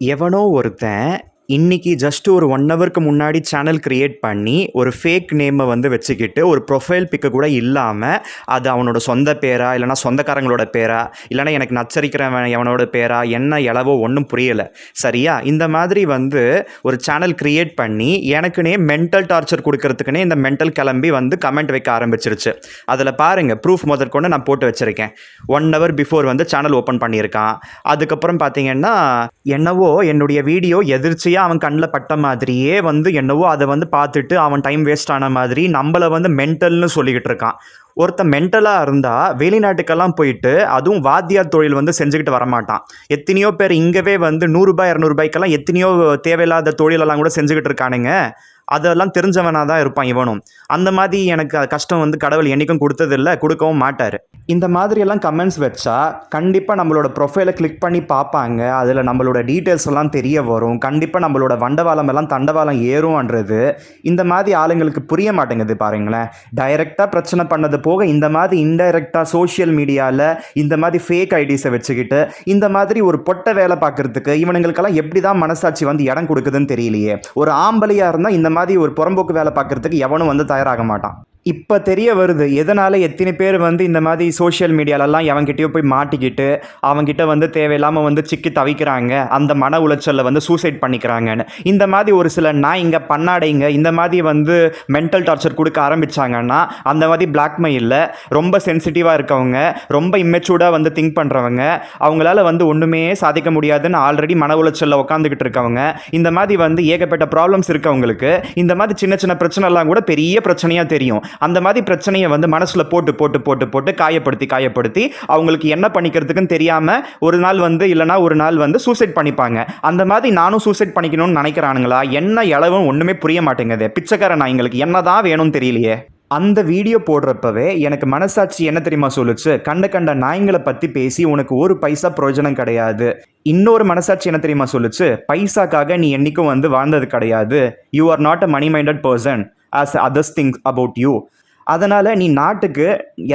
எவனோ ஒருத்தன் இன்னைக்கு ஜஸ்ட் ஒரு 1 ஹவருக்கு முன்னாடி சேனல் கிரியேட் பண்ணி ஒரு ஃபேக் நேமை வந்து வச்சுக்கிட்டு ஒரு ப்ரொஃபைல் பிக்கு கூட இல்லாமல் அது அவனோட சொந்த பேரா இல்லைனா சொந்தக்காரங்களோட பேரா இல்லைனா எனக்கு நச்சரிக்கிறவன் எவனோட பேரா என்ன எளவோ ஒன்றும் புரியலை. சரியா? இந்த மாதிரி வந்து ஒரு சேனல் கிரியேட் பண்ணி எனக்குன்னே மென்டல் டார்ச்சர் கொடுக்கறதுக்குன்னே இந்த மென்டல் கிளம்பி வந்து கமெண்ட் வைக்க ஆரம்பிச்சிருச்சு. அதில் பாருங்கள், ப்ரூஃப் முதற்கொண்டு நான் போட்டு வச்சுருக்கேன். 1 ஹவர் பிஃபோர் வந்து சேனல் ஓப்பன் பண்ணியிருக்கான். அதுக்கப்புறம் பார்த்தீங்கன்னா என்னவோ என்னுடைய வீடியோ எதிர்ச்சியாக அவன் கண்ணில் பட்ட மாதிரியே வந்து என்னவோ அதை வந்து பார்த்துட்டு அவன் டைம் வேஸ்ட் ஆன மாதிரி நம்மளை வந்து மென்டல்னு சொல்லிக்கிட்டு இருக்கான். ஒருத்தன் மென்டலாக இருந்தால் வெளிநாட்டுக்கெல்லாம் போயிட்டு அதுவும் வாத்தியார் தொழில் வந்து செஞ்சுக்கிட்டு வரமாட்டான். எத்தனையோ பேர் இங்கவே வந்து 100 ரூபாய் 200 ரூபாய்க்கெல்லாம் எத்தனையோ தேவையில்லாத தொழிலெல்லாம் கூட செஞ்சுக்கிட்டு இருக்கானுங்க. அதெல்லாம் தெரிஞ்சவனாக தான் இருப்பான் இவனும். அந்த மாதிரி எனக்கு கஷ்டம் வந்து கடவுள் என்றைக்கும் கொடுத்ததில்லை, கொடுக்கவும் மாட்டார். இந்த மாதிரியெல்லாம் கமெண்ட்ஸ் வச்சா கண்டிப்பாக நம்மளோட ப்ரொஃபைலை கிளிக் பண்ணி பார்ப்பாங்க. அதில் நம்மளோட டீட்டெயில்ஸ் எல்லாம் தெரிய வரும். கண்டிப்பாக நம்மளோட வண்டவாளம் எல்லாம் தண்டவாளம் ஏறும்ன்றது இந்த மாதிரி ஆளுங்களுக்கு புரிய மாட்டேங்குது. பாருங்களேன், டைரெக்டாக பிரச்சனை பண்ணது போக இந்த மாதிரி இன்டைரக்டாக சோஷியல் மீடியாவில் இந்த மாதிரி ஃபேக் ஐடிஸை வச்சுக்கிட்டு இந்த மாதிரி ஒரு பொட்டை வேலை பார்க்குறதுக்கு இவனுங்களுக்கெல்லாம் எப்படி தான் மனசாட்சி வந்து இடம் கொடுக்குதுன்னு தெரியலையே. ஒரு ஆம்பளையாக இருந்தால் இந்த மாதிரி ஒரு புறம்போக்கு வேலை பார்க்குறதுக்கு எவனும் வந்து தயாராக மாட்டான். இப்போ தெரிய வருது எதனால் எத்தனை பேர் வந்து இந்த மாதிரி சோஷியல் மீடியாலெல்லாம் எவன்கிட்டயோ போய் மாட்டிக்கிட்டு அவங்ககிட்ட வந்து தேவையில்லாமல் வந்து சிக்கி தவிக்கிறாங்க, அந்த மன உளைச்சலில் வந்து சூசைட் பண்ணிக்கிறாங்கன்னு. இந்த மாதிரி ஒரு சில இங்கே பண்ணாடைங்க இந்த மாதிரி வந்து மென்டல் டார்ச்சர் கொடுக்க ஆரம்பித்தாங்கன்னா அந்த மாதிரி பிளாக்மெயிலில் ரொம்ப சென்சிட்டிவாக இருக்கவங்க, ரொம்ப இம்மெச்சூர்டாக வந்து திங்க் பண்ணுறவங்க, அவங்களால வந்து ஒன்றுமே சாதிக்க முடியாதுன்னு ஆல்ரெடி மன உளைச்சலில் உட்காந்துக்கிட்டு இருக்கவங்க, இந்த மாதிரி வந்து ஏகப்பட்ட ப்ராப்ளம்ஸ் இருக்கவங்களுக்கு இந்த மாதிரி சின்ன சின்ன பிரச்சனைலாம் கூட பெரிய பிரச்சனையாக தெரியும். அந்த மாதிரி பிரச்சனையை வந்து மனசுல போட்டு போட்டு போட்டு போட்டு காயப்படுத்தி அவங்களுக்கு என்ன பண்ணிக்கிறதுக்குன்னு தெரியாம ஒரு நாள் வந்து இல்லைனா ஒரு நாள் வந்து சூசைட் பண்ணிப்பாங்க. அந்த மாதிரி நானும் சூசைட் பண்ணிக்கணும்னு நினைக்கிறானுங்களா என்ன எளவும் ஒண்ணுமே புரிய மாட்டேங்குது. பிச்சைக்கார நாய்ங்களுக்கு என்னதான் வேணும்னு தெரியலையே. அந்த வீடியோ போடுறப்பவே எனக்கு மனசாட்சி என்ன தெரியுமா சொல்லுச்சு, கண்ட நாய்களை பற்றி பேசி உனக்கு ஒரு பைசா பிரயோஜனம் கிடையாது. இன்னொரு மனசாட்சி என்ன தெரியுமா சொல்லுச்சு, பைசாக்காக நீ என்றைக்கும் வந்து வாழ்ந்தது கிடையாது. You are not a money minded person as others think about you. அதனால் நீ நாட்டுக்கு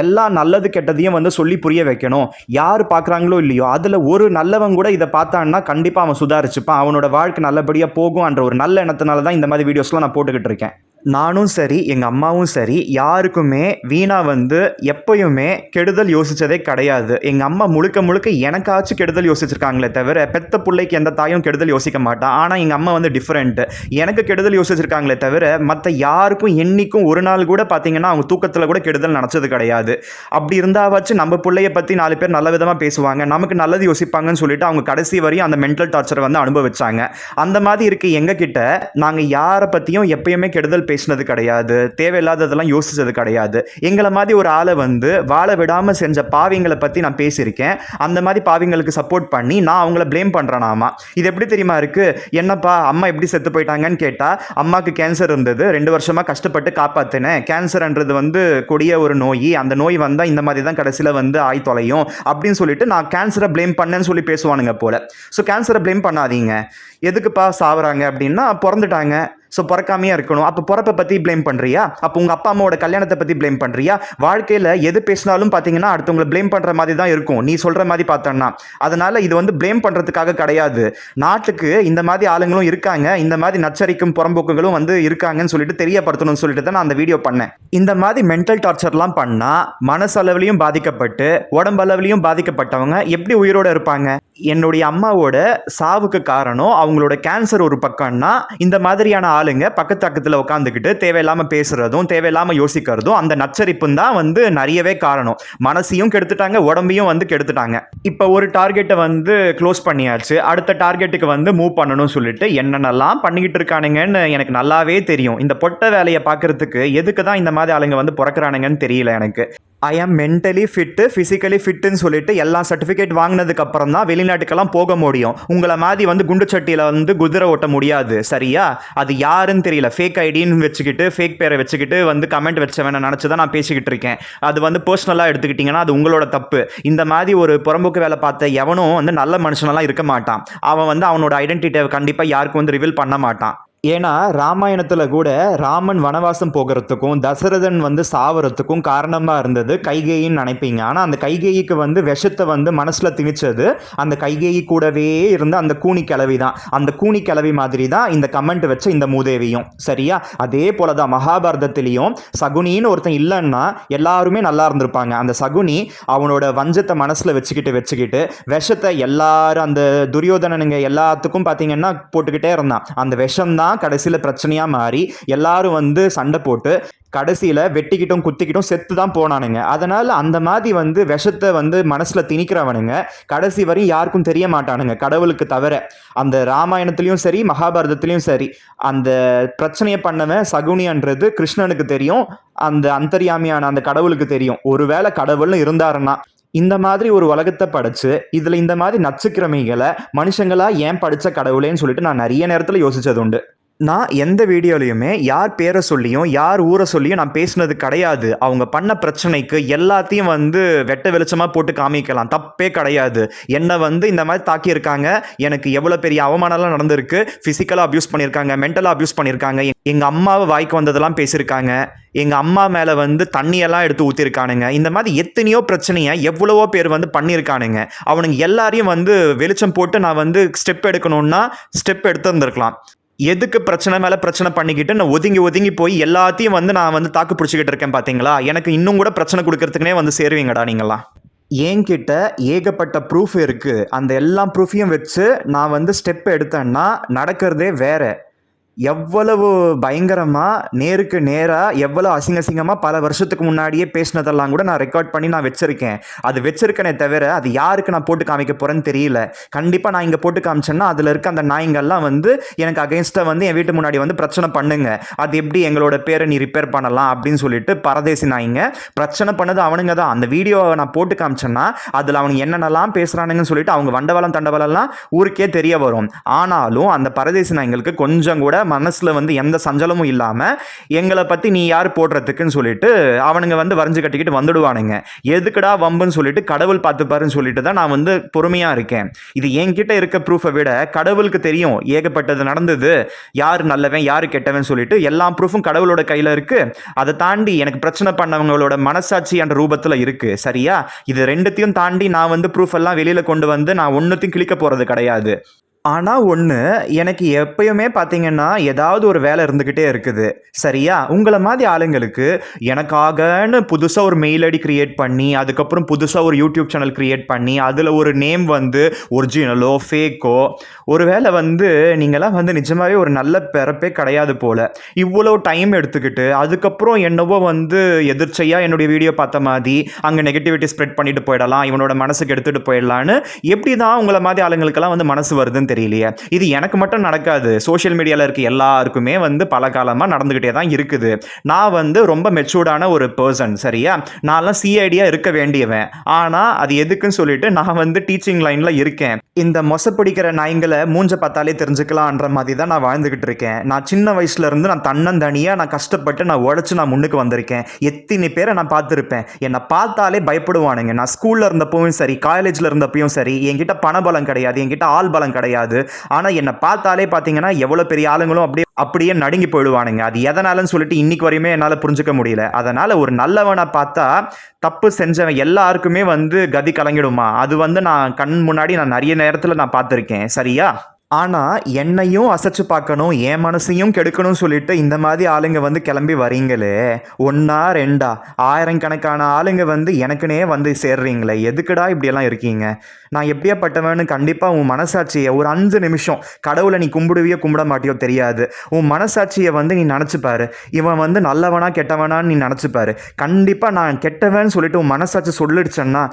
எல்லா நல்லது கெட்டதையும் வந்து சொல்லி புரிய வைக்கணும். யார் பார்க்குறாங்களோ இல்லையோ அதில் ஒரு நல்லவன் கூட இதை பார்த்தான்னா கண்டிப்பாக அவன் சுதாரிச்சுப்பான், அவனோட வாழ்க்கை நல்லபடியாக போகும்ன்ற ஒரு நல்ல எண்ணத்தினால தான் இந்த மாதிரி வீடியோஸ்லாம் நான் போட்டுக்கிட்டு இருக்கேன். நானும் சரி எங்கள் அம்மாவும் சரி யாருக்குமே வீணா வந்து எப்பயுமே கெடுதல் யோசித்ததே கிடையாது. எங்கள் அம்மா முழுக்க முழுக்க எனக்காச்சும் கெடுதல் யோசிச்சிருக்காங்களே தவிர பெத்த பிள்ளைக்கு எந்த தாயும் கெடுதல் யோசிக்க மாட்டான். ஆனால் எங்கள் அம்மா வந்து டிஃப்ரெண்ட்டு, எனக்கு கெடுதல் யோசிச்சிருக்காங்களே தவிர மற்ற யாருக்கும் என்றைக்கும் ஒரு நாள் கூட பார்த்தீங்கன்னா அவங்க தூக்கத்தில் கூட கெடுதல் நினச்சது கிடையாது. அப்படி இருந்தாவாச்சும் நம்ம பிள்ளைய பற்றி 4 பேர் நல்ல விதமாக பேசுவாங்க, நமக்கு நல்லது யோசிப்பாங்கன்னு சொல்லிட்டு அவங்க கடைசி வரையும் அந்த மென்டல் டார்ச்சரை வந்து அனுபவிச்சாங்க. அந்த மாதிரி இருக்கு எங்ககிட்ட நாங்கள் யாரை பற்றியும் எப்பயுமே கெடுதல் பேசினது கிடையாது, தேவையில்லாததெல்லாம் யோசிச்சது கிடையாது. எங்களை மாதிரி ஒரு ஆளை வந்து வாழ விடாமல் செஞ்ச பாவிங்களை பற்றி நான் பேசியிருக்கேன். அந்த மாதிரி பாவிங்களுக்கு சப்போர்ட் பண்ணி நான் அவங்கள ப்ளேம் பண்ணுறேனாமா. இது எப்படி தெரியுமா இருக்குது, என்னப்பா அம்மா எப்படி செத்து போயிட்டாங்கன்னு கேட்டால் அம்மாவுக்கு கேன்சர் இருந்தது, 2 வருஷமாக கஷ்டப்பட்டு காப்பாற்றினேன், கேன்சர்ன்றது வந்து கொடிய ஒரு நோய், அந்த நோய் வந்தால் இந்த மாதிரி தான் கடைசியில் வந்து ஆய் தொலையும் அப்படின்னு சொல்லிட்டு நான் கேன்சரை ப்ளேம் பண்ணேன்னு சொல்லி பேசுவானுங்க போல. ஸோ கேன்சரை ப்ளேம் பண்ணாதீங்க. எதுக்குப்பா சாவுறாங்க அப்படின்னா பிறந்துட்டாங்க, ஸோ பிறக்காமையே இருக்கணும். அப்போ பிறப்பை பற்றி ப்ளேம் பண்ணுறியா? அப்போ உங்கள் அப்பா அம்மாவோட கல்யாணத்தை பற்றி ப்ளேம் பண்ணுறியா? வாழ்க்கையில் எது பேசினாலும் பார்த்தீங்கன்னா அடுத்தவங்களை ப்ளேம் பண்ணுற மாதிரி தான் இருக்கும் நீ சொல்கிற மாதிரி பார்த்தோன்னா. அதனால் இது வந்து ப்ளேம் பண்ணுறதுக்காக கிடையாது. நாட்டுக்கு இந்த மாதிரி ஆளுங்களும் இருக்காங்க, இந்த மாதிரி நச்சரிக்கும் புறம்போக்குகளும் வந்து இருக்காங்கன்னு சொல்லிட்டு தெரியப்படுத்தணும்னு சொல்லிட்டு தான் நான் அந்த வீடியோ பண்ணேன். இந்த மாதிரி மென்டல் டார்ச்சர்லாம் பண்ணால் மனசளவிலையும் பாதிக்கப்பட்டு உடம்பளவிலையும் பாதிக்கப்பட்டவங்க எப்படி உயிரோடு இருப்பாங்க? என்னுடைய அம்மாவோட சாவுக்கு காரணம் அவங்களோட கேன்சர் ஒரு பக்கம்னா இந்த மாதிரியான ஆளுங்க பக்கத்தில் உட்காந்துக்கிட்டு தேவையில்லாமல் பேசுறதும் தேவையில்லாமல் யோசிக்கிறதும் அந்த நச்சரிப்பும் தான் வந்து நிறையவே காரணம். மனசையும் கெடுத்துட்டாங்க, உடம்பையும் வந்து கெடுத்துட்டாங்க. இப்போ ஒரு டார்கெட்டை வந்து க்ளோஸ் பண்ணியாச்சு, அடுத்த டார்கெட்டுக்கு வந்து மூவ் பண்ணணும்னு சொல்லிட்டு என்னென்னலாம் பண்ணிக்கிட்டு இருக்கானுங்கன்னு எனக்கு நல்லாவே தெரியும். இந்த பொட்டை வேலையை பார்க்கறதுக்கு எதுக்கு தான் இந்த மாதிரி ஆளுங்க வந்து பிறக்கிறானுங்கன்னு தெரியல எனக்கு. ஐ ஆம் மென்டலி ஃபிட்டு ஃபிசிக்கலி ஃபிட்டுன்னு சொல்லிட்டு எல்லா சர்டிஃபிகேட் வாங்கினதுக்கு அப்புறம் தான் வெளிநாட்டுக்கெல்லாம் போக முடியும். உங்களை மாதிரி வந்து குண்டு சட்டியில் வந்து குதிரை ஓட்ட முடியாது. சரியா? அது யாருன்னு தெரியல, ஃபேக் ஐடின்னு வச்சுக்கிட்டு ஃபேக் பேரை வச்சுக்கிட்டு வந்து கமெண்ட் வச்சவன நினச்சி தான் நான் பேசிக்கிட்டு இருக்கேன். அது வந்து பர்சனலாக எடுத்துக்கிட்டிங்கன்னா அது உங்களோட தப்பு. இந்த மாதிரி ஒரு புறம்போக்கு வேலை பார்த்த எவனும் வந்து நல்ல மனுஷனெல்லாம் இருக்க மாட்டான். அவன் வந்து அவனோட ஐடென்டிட்டியை கண்டிப்பாக யாருக்கும் வந்து ரிவீல் பண்ண மாட்டான். ஏன்னா ராமாயணத்தில் கூட ராமன் வனவாசம் போகிறதுக்கும் தசரதன் வந்து சாவறதுக்கும் காரணமாக இருந்தது கைகேயின்னு நினைப்பீங்க. ஆனால் அந்த கைகேயிக்கு வந்து விஷத்தை வந்து மனசில் திணிச்சது அந்த கைகேயி கூடவே இருந்த அந்த கூனி கிளவி தான். அந்த கூனி கிளவி மாதிரி தான் இந்த கமெண்ட் வச்ச இந்த மூதேவியும். சரியா? அதே போல தான் மகாபாரதத்திலையும் சகுனின்னு ஒருத்தன் இல்லைன்னா எல்லாருமே நல்லா இருந்திருப்பாங்க. அந்த சகுனி அவனோட வஞ்சத்தை மனசில் வச்சுக்கிட்டு விஷத்தை எல்லாரும் அந்த துரியோதனனுங்க எல்லாத்துக்கும் பார்த்தீங்கன்னா போட்டுக்கிட்டே இருந்தான். அந்த விஷம் தான் கடைசியில் பிரச்சனையாக மாறி எல்லாரும் வந்து சண்டை போட்டு கடைசியில் வெட்டிக்கிட்டும் குத்திக்கிட்டும் செத்து தான் போனானுங்க. அதனால் அந்த மாதிரி வந்து விஷத்தை வந்து மனசில் திணிக்கிறவனுங்க கடைசி வரையும் யாருக்கும் தெரிய மாட்டானுங்க, கடவுளுக்கு தவிர. அந்த ராமாயணத்துலேயும் சரி மகாபாரதத்துலேயும் சரி அந்த பிரச்சனையை பண்ணவன் சகுனின்றது கிருஷ்ணனுக்கு தெரியும், அந்த அந்தர்யாமியான அந்த கடவுளுக்கு தெரியும். ஒருவேளை கடவுள்னு இருந்தாருன்னா இந்த மாதிரி ஒரு உலகத்தை படைச்சு இதில் இந்த மாதிரி நச்சுக்கிரமிகளை மனுஷங்களா ஏன் படித்த கடவுளேன்னு சொல்லிட்டு நான் நிறைய நேரத்தில் யோசித்தது உண்டு. நான் எந்த வீடியோலையுமே யார் பேரை சொல்லியும் யார் ஊரை சொல்லியும் நான் பேசினது கிடையாது. அவங்க பண்ண பிரச்சனைக்கு எல்லாத்தையும் வந்து வெட்ட வெளிச்சமாக போட்டு காமிக்கலாம், தப்பே கிடையாது. என்னை வந்து இந்த மாதிரி தாக்கியிருக்காங்க, எனக்கு எவ்வளோ பெரிய அவமானம்லாம் நடந்திருக்கு, ஃபிசிக்கலாக அப்யூஸ் பண்ணியிருக்காங்க, மென்டலாக அப்யூஸ் பண்ணியிருக்காங்க, எங்கள் அம்மாவை வாய்க்கு வந்ததெல்லாம் பேசியிருக்காங்க, எங்கள் அம்மா மேலே வந்து தண்ணியெல்லாம் எடுத்து ஊற்றிருக்கானுங்க. இந்த மாதிரி எத்தனையோ பிரச்சனையை எவ்வளவோ பேர் வந்து பண்ணியிருக்கானுங்க. அவனுங்க எல்லாரையும் வந்து வெளிச்சம் போட்டு நான் வந்து ஸ்டெப் எடுக்கணுன்னா ஸ்டெப் எடுத்துருந்துருக்கலாம். எதுக்கு பிரச்சனை மேலே பிரச்சனை பண்ணிக்கிட்டு நான் ஒதுங்கி போய் எல்லாத்தையும் வந்து நான் வந்து தாக்கு பிடிச்சிக்கிட்டு இருக்கேன் பார்த்தீங்களா? எனக்கு இன்னும் கூட பிரச்சனை கொடுக்கறதுக்குனே வந்து சேருவீங்கடா நீங்களாம். என்கிட்ட ஏகப்பட்ட ப்ரூஃப் இருக்குது. அந்த எல்லா ப்ரூஃபையும் வச்சு நான் வந்து ஸ்டெப் எடுத்தேன்னா நடக்கிறதே வேறு. எவ்வளவு பயங்கரமாக நேருக்கு நேராக எவ்வளோ அசிங்கமாக பல வருஷத்துக்கு முன்னாடியே பேசினதெல்லாம் கூட நான் ரெக்கார்ட் பண்ணி நான் வச்சுருக்கேன். அது வச்சுருக்கேனே தவிர அது யாருக்கு நான் போட்டு காமிக்க போகிறேன்னு தெரியல. கண்டிப்பாக நான் இங்கே போட்டு காமிச்சேன்னா அதில் இருக்க அந்த நாய்ங்கள்லாம் வந்து எனக்கு அகெயின்ஸ்டாக வந்து என் வீட்டு முன்னாடி வந்து பிரச்சனை பண்ணுங்க, அது எப்படி எங்களோட பேரை நீ ரிப்பேர் பண்ணலாம் அப்படின்னு சொல்லிட்டு பரதேசி நாய்ங்க பிரச்சனை பண்ணது அவனுங்க தான். அந்த வீடியோவை நான் போட்டு காமிச்சேன்னா அதில் அவனுங்க என்னென்னலாம் பேசுகிறானுங்கன்னு சொல்லிட்டு அவங்க வண்டவளம் தண்டவளம்லாம் ஊருக்கே தெரிய வரும். ஆனாலும் அந்த பரதேசி நாய்ங்களுக்கு கொஞ்சம் கூட மனசில் வந்து எந்த சஞ்சலமும் இல்லாமல் எங்களை பற்றி நீ யார் போடுறதுக்குன்னு சொல்லிட்டு அவனுங்க வந்து வரைஞ்சு கட்டிக்கிட்டு வந்துடுவானுங்க. எதுக்குடா வம்புன்னு சொல்லிட்டு கடவுள் பார்த்துப்பாருன்னு சொல்லிட்டு தான் நான் வந்து பொறுமையாக இருக்கேன். இது என்கிட்ட இருக்க ப்ரூஃபை விட கடவுளுக்கு தெரியும் ஏகப்பட்டது நடந்தது, யார் நல்லவன் யார் கெட்டவன் சொல்லிட்டு எல்லா ப்ரூஃபும் கடவுளோட கையில் இருக்குது. அதை தாண்டி எனக்கு பிரச்சனை பண்ணவங்களோட மனசாட்சி என்ற ரூபத்தில் இருக்குது. சரியா? இது ரெண்டுத்தையும் தாண்டி நான் வந்து ப்ரூஃப் எல்லாம் வெளியில் கொண்டு வந்து நான் ஒன்றுத்தையும் கிளிக்க போகிறது கிடையாது. ஆனால் ஒன்று, எனக்கு எப்பயுமே பார்த்தீங்கன்னா ஏதாவது ஒரு வேலை இருந்துக்கிட்டே இருக்குது. சரியா? உங்களை மாதிரி ஆளுங்களுக்கு எனக்காகன்னு புதுசாக ஒரு மெயில் ஐடி க்ரியேட் பண்ணி அதுக்கப்புறம் புதுசாக ஒரு யூடியூப் சேனல் க்ரியேட் பண்ணி அதில் ஒரு நேம் வந்து ஒரிஜினலோ ஃபேக்கோ, ஒருவேளை வந்து நீங்களாம் வந்து நிஜமாகவே ஒரு நல்ல பிறப்பே கிடையாது போல். இவ்வளோ டைம் எடுத்துக்கிட்டு அதுக்கப்புறம் என்னவோ வந்து எதிர்ச்சையாக என்னுடைய வீடியோ பார்த்த மாதிரி அங்கே நெகட்டிவிட்டி ஸ்ப்ரெட் பண்ணிட்டு போயிடலாம், இவனோட மனசுக்கு எடுத்துகிட்டு போயிடலான்னு எப்படி தான் உங்களை மாதிரி ஆளுங்களுக்கெல்லாம் வந்து மனசு வருதுன்னு தெரியலையே. இது எனக்கு மட்டும் நடக்காது, சோஷியல் மீடியாவில் இருக்க எல்லாருக்குமே வந்து பல காலமாக நடந்துக்கிட்டே தான் இருக்குது. நான் வந்து ரொம்ப மெச்சூர்டான ஒரு பர்சன். சரியா? நான்லாம் சிஐடியாக இருக்க வேண்டியவன். ஆனால் அது எதுக்குன்னு சொல்லிட்டு நான் வந்து டீச்சிங் லைனில் இருக்கேன். இந்த மொசப்பிடிக்கிற நாய்ங்களை மூஞ்ச பார்த்தாலே தெரிஞ்சுக்கலான்ற மாதிரி தான் நான் வாழ்ந்துக்கிட்டு இருக்கேன். நான் சின்ன வயசுலேருந்து நான் தன்னந்தனியாக நான் கஷ்டப்பட்டு நான் உழைச்சி நான் முன்னுக்கு வந்திருக்கேன். எத்தனை பேரை நான் பார்த்துருப்பேன். என்னை பார்த்தாலே பயப்படுவானுங்க. நான் ஸ்கூலில் இருந்தப்பவும் சரி காலேஜில் இருந்தப்பையும் சரி என்கிட்ட பணபலம் கிடையாது, என்கிட்ட ஆள் பலம் கிடையாது. ஆனால் என்னை பார்த்தாலே பார்த்தீங்கன்னா எவ்வளோ பெரிய ஆளுங்களும் அப்படியே நடுங்கி போயிடுவானுங்க. அது எதனாலன்னு சொல்லிட்டு இன்னைக்கு வரையுமே என்னால் புரிஞ்சுக்க முடியல. அதனால் ஒரு நல்லவனை பார்த்தா தப்பு செஞ்சவன் எல்லாருக்குமே வந்து கதி கலங்கிடுமா? அது வந்து நான் கண் முன்னாடி நான் நிறைய நேரத்தில் நான் பார்த்துருக்கேன். சரியா? ஆனால் என்னையும் அசைச்சு பார்க்கணும், என் மனசையும் கெடுக்கணும்னு சொல்லிட்டு இந்த மாதிரி ஆளுங்க வந்து கிளம்பி வரீங்களே, ஒன்றா ரெண்டா ஆயிரக்கணக்கான ஆளுங்க வந்து எனக்குனே வந்து சேர்றீங்களே, எதுக்குடா இப்படியெல்லாம் இருக்கீங்க? நான் எப்படியாப்பட்டவன்னு கண்டிப்பாக உன் மனசாட்சியை ஒரு 5 நிமிஷம், கடவுளை நீ கும்பிடுவியோ கும்பிட மாட்டியோ தெரியாது, உன் மனசாட்சியை வந்து நீ நினச்சிப்பாரு. இவன் வந்து நல்லவனா கெட்டவனான்னு நீ நினச்சிப்பாரு. கண்டிப்பாக நான் கெட்டவன்னு சொல்லிட்டு உன் மனசாட்சி சொல்லிடுச்சேன்னா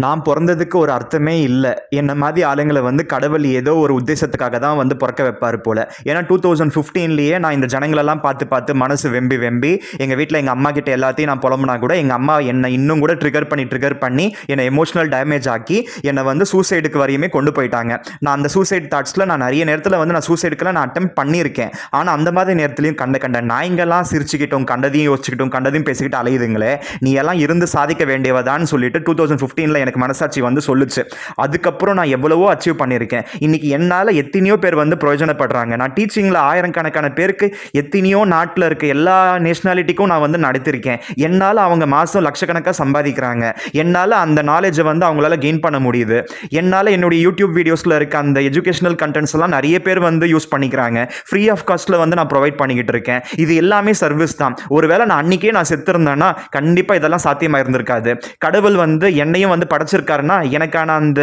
நான் பிறந்ததுக்கு ஒரு அர்த்தமே இல்லை. என்ன மாதிரி ஆளுங்களை வந்து கடவுள் ஏதோ ஒரு உத்தேசத்துக்காக தான் வந்து பிறக்க வைப்பார் போல். ஏன்னா 2015 நான் இந்த ஜனங்களெல்லாம் பார்த்து மனசு வெம்பி எங்கள் வீட்டில் எங்கள் அம்மா கிட்ட எல்லாத்தையும் நான் புலம்புனா கூட எங்கள் அம்மா என்னை இன்னும் கூட ட்ரிகர் பண்ணி என்னை எமோஷனல் டேமேஜ் ஆக்கி என்னை வந்து சூசைடுக்கு வரையுமே கொண்டு போயிட்டாங்க. நான் அந்த சூசைட் தாட்ஸில் நான் நிறைய நேரத்தில் வந்து நான் சூசைடுக்கெல்லாம் நான் அட்டெம்ப்ட் பண்ணியிருக்கேன். ஆனால் அந்த மாதிரி நேரத்துலையும் கண்ட நாய்ங்கெல்லாம் சிரிச்சுக்கிட்டோம், கண்டதையும் யோசிச்சுக்கிட்டோம், கண்டதையும் பேசிக்கிட்டு அலையுதுங்களே, நீ எல்லாம் இருந்து சாதிக்க வேண்டியவதான்னு சொல்லிட்டு 2015 செகண்டில் எனக்கு மனசாட்சி வந்து சொல்லுச்சு. அதுக்கப்புறம் நான் எவ்வளவோ அச்சீவ் பண்ணியிருக்கேன். இன்றைக்கி என்னால் எத்தனையோ பேர் வந்து பிரயோஜனப்படுறாங்க. நான் டீச்சிங்கில் ஆயிரக்கணக்கான பேருக்கு எத்தனையோ நாட்டில் இருக்க எல்லா நேஷ்னாலிட்டிக்கும் நான் வந்து நடத்திருக்கேன். என்னால் அவங்க மாதம் லட்சக்கணக்காக சம்பாதிக்கிறாங்க. என்னால் அந்த நாலேஜை வந்து அவங்களால கெயின் பண்ண முடியுது. என்னால் என்னுடைய யூடியூப் வீடியோஸில் இருக்க அந்த எஜுகேஷனல் கண்டென்ட்ஸ் எல்லாம் நிறைய பேர் வந்து யூஸ் பண்ணிக்கிறாங்க. ஃப்ரீ ஆஃப் காஸ்ட்டில் வந்து நான் ப்ரொவைட் பண்ணிக்கிட்டு இருக்கேன். இது எல்லாமே சர்வீஸ் தான். ஒருவேளை நான் அன்றைக்கே நான் செத்துருந்தேன்னா கண்டிப்பாக இதெல்லாம் சாத்தியமாக இருந்திருக்காது. கடவுள் வந்து என்னையும் வந்து படைச்சிருக்காருன்னா எனக்கான அந்த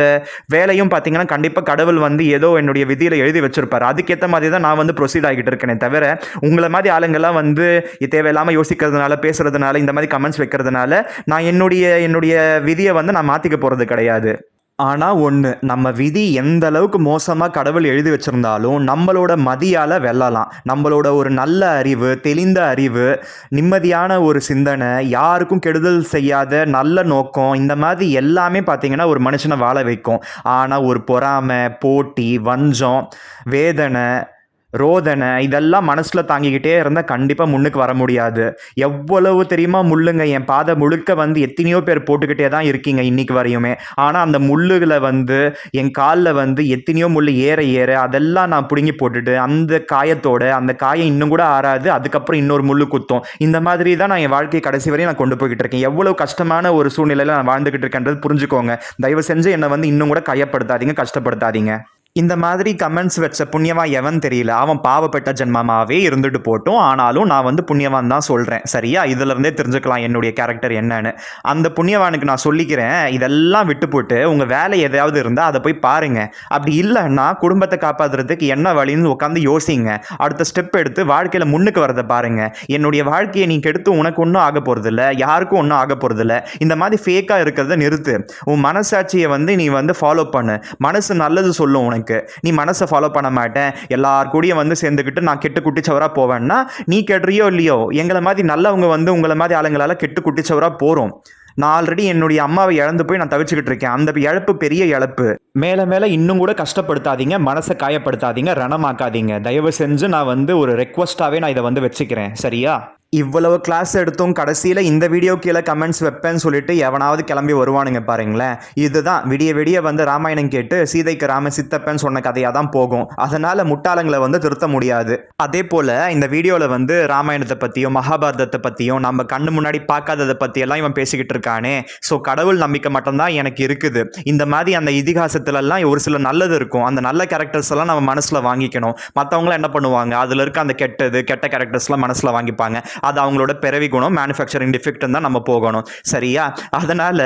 வேலையும் பார்த்தீங்கன்னா கண்டிப்பாக கடவுள் வந்து ஏதோ என்னுடைய விதியில் எழுதி வச்சிருப்பார். அதுக்கேற்ற மாதிரி தான் நான் வந்து ப்ரொசீட் ஆகிட்டு இருக்கேனே தவிர உங்களை மாதிரி ஆளுங்கள்லாம் வந்து தேவையில்லாமல் யோசிக்கிறதுனால பேசுறதுனால இந்த மாதிரி கமெண்ட்ஸ் வைக்கிறதுனால நான் என்னுடைய விதியை வந்து நான் மாற்றிக்க போகிறது கிடையாது. ஆனால் ஒன்று, நம்ம விதி எந்த அளவுக்கு மோசமாக கடவுள் எழுதி வச்சுருந்தாலும் நம்மளோட மதியால் வெல்லலாம். நம்மளோட ஒரு நல்ல அறிவு, தெளிந்த அறிவு, நிம்மதியான ஒரு சிந்தனை, யாருக்கும் கெடுதல் செய்யாத நல்ல நோக்கம், இந்த மாதிரி எல்லாமே பார்த்திங்கன்னா ஒரு மனுஷனை வாழ வைக்கும். ஆனால் ஒரு பொறாமை, போட்டி, வஞ்சம், வேதனை, ரோதனை இதெல்லாம் மனசில் தாங்கிக்கிட்டே இருந்தால் கண்டிப்பாக முன்னுக்கு வர முடியாது. எவ்வளவு தெரியுமா முள்ளுங்க, என் பாதை முழுக்க வந்து எத்தனையோ பேர் போட்டுக்கிட்டே தான் இருக்கீங்க இன்றைக்கி வரையுமே. ஆனால் அந்த முள்ளுகளை வந்து என் காலில் வந்து எத்தனையோ முள் ஏற அதெல்லாம் நான் பிடுங்கி போட்டுட்டு அந்த காயத்தோட அந்த காயம் இன்னும் கூட ஆறாது, அதுக்கப்புறம் இன்னொரு முள் குத்தும். இந்த மாதிரி தான் நான் என் வாழ்க்கையை கடைசி வரையும் நான் கொண்டு போய்கிட்டு இருக்கேன். எவ்வளோ கஷ்டமான ஒரு சூழ்நிலையில் நான் வாழ்ந்துக்கிட்டு இருக்கேன்றது புரிஞ்சுக்கோங்க. தயவு செஞ்சு என்னை வந்து இன்னும் கூட கையப்படுத்தாதீங்க, கஷ்டப்படுத்தாதீங்க. இந்த மாதிரி கமெண்ட்ஸ் வச்ச புண்ணியவா எவன் தெரியல, அவன் பாவப்பட்ட ஜென்மமாகவே இருந்துட்டு போட்டும். ஆனாலும் நான் வந்து புண்ணியவான் தான் சொல்கிறேன், சரியா? இதிலிருந்தே தெரிஞ்சுக்கலாம் என்னுடைய கேரக்டர் என்னன்னு. அந்த புண்ணியவானுக்கு நான் சொல்லிக்கிறேன், இதெல்லாம் விட்டு போட்டு உங்கள் வேலை எதாவது இருந்தால் அதை போய் பாருங்கள். அப்படி இல்லைன்னா குடும்பத்தை காப்பாற்றுறதுக்கு என்ன வழின்னு உட்காந்து யோசிங்க. அடுத்த ஸ்டெப் எடுத்து வாழ்க்கையில் முன்னுக்கு வரதை பாருங்கள். என்னுடைய வாழ்க்கையை நீ கெடுத்து உனக்கு ஒன்றும் ஆக போகிறதில்ல, யாருக்கும் ஒன்றும் ஆக போகிறதில்ல. இந்த மாதிரி ஃபேக்காக இருக்கிறத நிறுத்து. உன் மனசாட்சியை வந்து நீ வந்து ஃபாலோ பண்ணு. மனசு நல்லது சொல்லும் உனக்கு. நீ மனசை ஃபாலோ பண்ண மாட்டேன், எல்லார் கூடயும் வந்து சேர்ந்துக்கிட்டு நான் கெட்டு குட்டிச்சவராக போவேன்னா நீ கெடுறியோ இல்லையோ, எங்களை மாதிரி நல்லவங்க வந்து உங்களை மாதிரி ஆளுங்களால் கெட்டு குட்டிச்சவராக போகிறோம். நான் ஆல்ரெடி என்னுடைய அம்மாவை இழந்து போய் நான் தவிச்சுக்கிட்டு இருக்கேன். அந்த இழப்பு பெரிய இழப்பு. மேலே இன்னும் கூட கஷ்டப்படுத்தாதீங்க, மனசை காயப்படுத்தாதீங்க, ரணமாக்காதீங்க. தயவு செஞ்சு நான் வந்து ஒரு ரெக்வஸ்ட்டாகவே நான் இதை வந்து வச்சுக்கிறேன், சரியா? இவ்வளவு கிளாஸ் எடுத்தும் கடைசியில் இந்த வீடியோ கீழே கமெண்ட்ஸ் வைப்பேன்னு சொல்லிட்டு எவனாவது கிளம்பி வருவானுங்க பாருங்களேன். இதுதான் விடிய வந்து ராமாயணம் கேட்டு சீதைக்கு ராம சித்தப்பேன்னு சொன்ன கதையாக தான் போகும். அதனால் முட்டாளங்களை வந்து திருத்த முடியாது. அதே போல் இந்த வீடியோவில் வந்து ராமாயணத்தை பற்றியும் மகாபாரதத்தை பற்றியும் நம்ம கண்ணு முன்னாடி பார்க்காததை பற்றியெல்லாம் இவன் பேசிக்கிட்டு இருக்கானே. ஸோ கடவுள் நம்பிக்கை மட்டும்தான் எனக்கு இருக்குது. இந்த மாதிரி அந்த இதிகாசத்துலலாம் ஒரு சில நல்லது இருக்கும். அந்த நல்ல கேரக்டர்ஸ் எல்லாம் நம்ம மனசில் வாங்கிக்கணும். மற்றவங்களாம் என்ன பண்ணுவாங்க, அதில் இருக்க அந்த கெட்ட கேரக்டர்ஸ்லாம் மனசில் வாங்கிப்பாங்க. அது அவங்களோட பிறவி குணம், மேனுஃபேக்சரிங் டிஃபெக்ட்னு தான் நம்ம போகணும், சரியா? அதனால்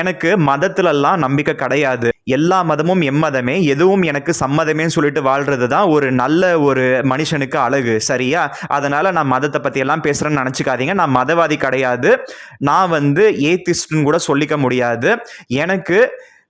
எனக்கு மதத்துலலாம் நம்பிக்கை கிடையாது. எல்லா மதமும் எம்மதமே, எதுவும் எனக்கு சம்மதமேன்னு சொல்லிட்டு வாழ்கிறது தான் ஒரு நல்ல ஒரு மனுஷனுக்கு அழகு, சரியா? அதனால் நான் மதத்தை பற்றியெல்லாம் பேசுகிறேன்னு நினச்சிக்காதீங்க. நான் மதவாதி கிடையாது. நான் வந்து ஏத்திஸ்ட்னு கூட சொல்லிக்க முடியாது. எனக்கு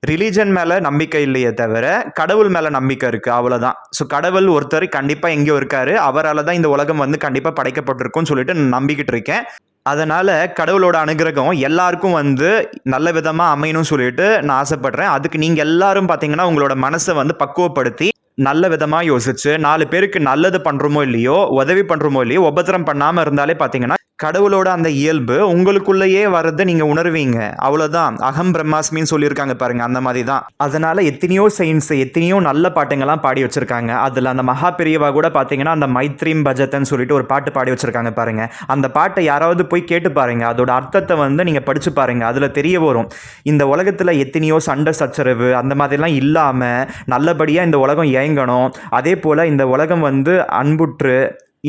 ரிலீஜன் மேலே நம்பிக்கை இல்லையே தவிர கடவுள் மேலே நம்பிக்கை இருக்குது, அவ்வளோதான். ஸோ கடவுள் ஒருத்தர் கண்டிப்பாக எங்கேயோ இருக்கார், அவரால் தான் இந்த உலகம் வந்து கண்டிப்பாக படைக்கப்பட்டிருக்கும்னு சொல்லிட்டு நான் நம்பிக்கிட்டு இருக்கேன். அதனால் கடவுளோட அனுகிரகம் எல்லாருக்கும் வந்து நல்ல விதமாக அமையணும்னு சொல்லிட்டு நான் ஆசைப்படுறேன். அதுக்கு நீங்கள் எல்லாரும் பார்த்தீங்கன்னா உங்களோட மனசை வந்து பக்குவப்படுத்தி நல்ல விதமாக யோசிச்சு 4 பேருக்கு நல்லது பண்ணுறோமோ இல்லையோ, உதவி பண்ணுறோமோ இல்லையோ, உபத்திரம் பண்ணாமல் இருந்தாலே பார்த்தீங்கன்னா கடவுளோட அந்த இயல்பு உங்களுக்குள்ளேயே வர்றதை நீங்கள் உணர்வீங்க, அவ்வளோதான். அகம் பிரம்மாஸ்மின்னு சொல்லியிருக்காங்க பாருங்கள், அந்த மாதிரி தான். அதனால் எத்தனையோ சயின்ஸு, எத்தனையோ நல்ல பாட்டுங்கள்லாம் பாடி வச்சுருக்காங்க. அதில் அந்த மகா பெரியவா கூட பார்த்தீங்கன்னா அந்த மைத்ரீம் பஜத்தன்னு சொல்லிட்டு ஒரு பாட்டு பாடி வச்சுருக்காங்க பாருங்கள். அந்த பாட்டை யாராவது போய் கேட்டு பாருங்கள், அதோட அர்த்தத்தை வந்து நீங்கள் படித்து பாருங்கள், அதில் தெரிய வரும். இந்த உலகத்தில் எத்தனையோ சண்டை சச்சரவு அந்த மாதிரிலாம் இல்லாமல் நல்லபடியாக இந்த உலகம் இயங்கணும். அதே போல் இந்த உலகம் வந்து அன்புற்று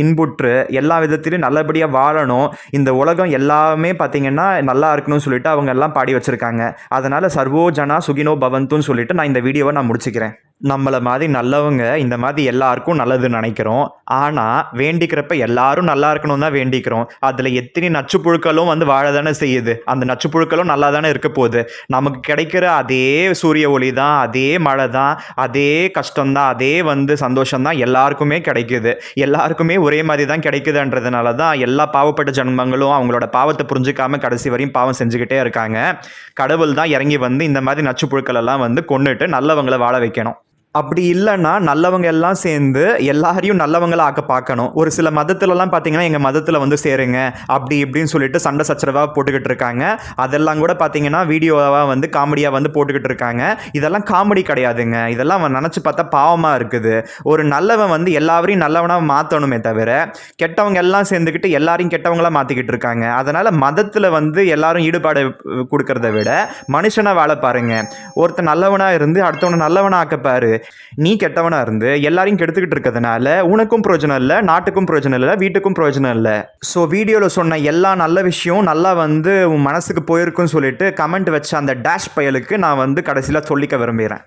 இன்புற்று எல்லா விதத்திலையும் நல்லபடியாக வாழணும். இந்த உலகம் எல்லாமே பார்த்திங்கன்னா நல்லா இருக்கணும்னு சொல்லிட்டு அவங்க எல்லாம் பாடி வச்சுருக்காங்க. அதனால் சர்வோ ஜனா சுகினோ பவந்துன்னு சொல்லிட்டு நான் இந்த வீடியோவை நான் முடிச்சுக்கிறேன். நம்மளை மாதிரி நல்லவங்க இந்த மாதிரி எல்லாருக்கும் நல்லதுன்னு நினைக்கிறோம். ஆனால் வேண்டிக்கிறப்ப எல்லாரும் நல்லா இருக்கணும் தான் வேண்டிக்கிறோம். அதில் எத்தனை நச்சுப்புழுக்களும் வந்து வாழ தானே செய்யுது. அந்த நச்சுப்புழுக்களும் நல்லா தானே இருக்க போகுது. நமக்கு கிடைக்கிற அதே சூரிய ஒளி தான், அதே மழை தான், அதே கஷ்டம்தான், அதே வந்து சந்தோஷம்தான் எல்லாருக்குமே கிடைக்குது. எல்லாருக்குமே ஒரே மாதிரி தான் கிடைக்குதுன்றதுனால தான் எல்லா பாவப்பட்ட ஜன்மங்களும் அவங்களோட பாவத்தை புரிஞ்சிக்காமல் கடைசி வரையும் பாவம் செஞ்சுக்கிட்டே இருக்காங்க. கடவுள் தான் இறங்கி வந்து இந்த மாதிரி நச்சுப்புழுக்கள் எல்லாம் வந்து கொன்னுட்டு நல்லவங்களை வாழ வைக்கணும். அப்படி இல்லைன்னா நல்லவங்க எல்லாம் சேர்ந்து எல்லாரையும் நல்லவங்களா ஆக்க பார்க்கணும். ஒரு சில மதத்துலலாம் பார்த்தீங்கன்னா, எங்கள் மதத்தில் வந்து சேருங்க அப்படி இப்படின்னு சொல்லிட்டு சண்டை சச்சரவாக போட்டுக்கிட்டு இருக்காங்க. அதெல்லாம் கூட பார்த்தீங்கன்னா வீடியோவாக வந்து காமெடியாக வந்து போட்டுக்கிட்டு இருக்காங்க. இதெல்லாம் காமெடி கிடையாதுங்க. இதெல்லாம் நினச்சி பார்த்தா பாவமாக இருக்குது. ஒரு நல்லவன் வந்து எல்லாரையும் நல்லவனாக மாற்றணுமே தவிர கெட்டவங்க எல்லாம் சேர்ந்துக்கிட்டு எல்லாரையும் கெட்டவங்களா மாற்றிக்கிட்டு இருக்காங்க. அதனால் மதத்தில் வந்து எல்லாரும் ஈடுபாடு கொடுக்கறத விட மனுஷனாக வாழ பாருங்க. ஒருத்தன் நல்லவனாக இருந்து அடுத்தவனை நல்லவனாக ஆக்கப்பாரு. நீ கெட்டவனா இருந்து எல்லாரையும் கெடுத்துக்கிட்டு இருக்கிறதுனால உனக்கும் பிரயோஜனம் இல்லை, நாட்டுக்கும் பிரயோஜனம் இல்லை, வீட்டுக்கும் பிரயோஜனம் இல்லை. ஸோ வீடியோவில் சொன்ன எல்லா நல்ல விஷயம் நல்லா வந்து உன் மனசுக்கு போயிருக்குன்னு சொல்லிட்டு கமெண்ட் வச்ச அந்த டேஷ் பயலுக்கு நான் வந்து கடைசியில் சொல்லிக்க விரும்புகிறேன்.